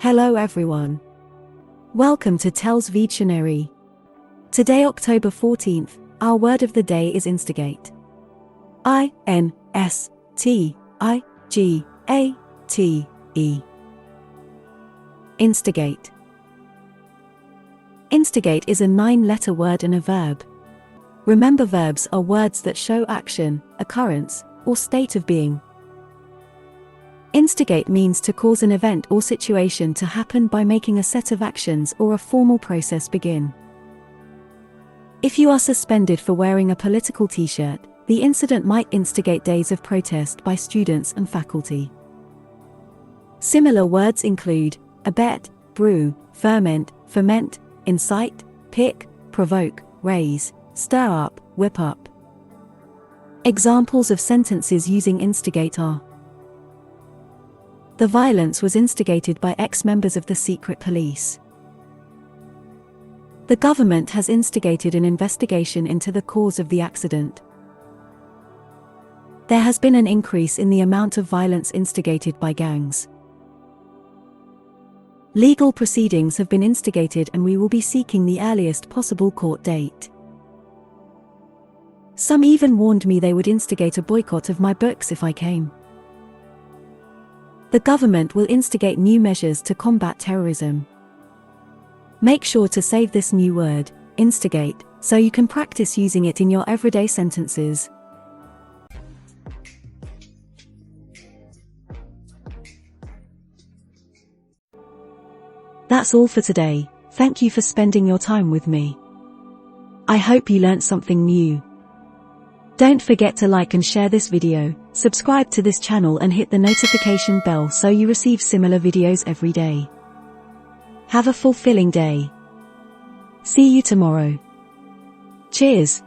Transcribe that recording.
Hello everyone. Welcome to TELLS Videtionary. Today, October 14th, our word of the day is instigate. I-N-S-T-I-G-A-T-E. Instigate. Instigate is a 9-letter word and a verb. Remember, verbs are words that show action, occurrence, or state of being. Instigate means to cause an event or situation to happen by making a set of actions or a formal process begin. If you are suspended for wearing a political t-shirt, the incident might instigate days of protest by students and faculty. Similar words include abet, brew, ferment, incite, pick, provoke, raise, stir up, whip up. Examples of sentences using instigate are: the violence was instigated by ex-members of the secret police. The government has instigated an investigation into the cause of the accident. There has been an increase in the amount of violence instigated by gangs. Legal proceedings have been instigated and we will be seeking the earliest possible court date. Some even warned me they would instigate a boycott of my books if I came. The government will instigate new measures to combat terrorism. Make sure to save this new word, instigate, so you can practice using it in your everyday sentences. That's all for today. Thank you for spending your time with me. I hope you learned something new. Don't forget to like and share this video, subscribe to this channel and hit the notification bell so you receive similar videos every day. Have a fulfilling day. See you tomorrow. Cheers!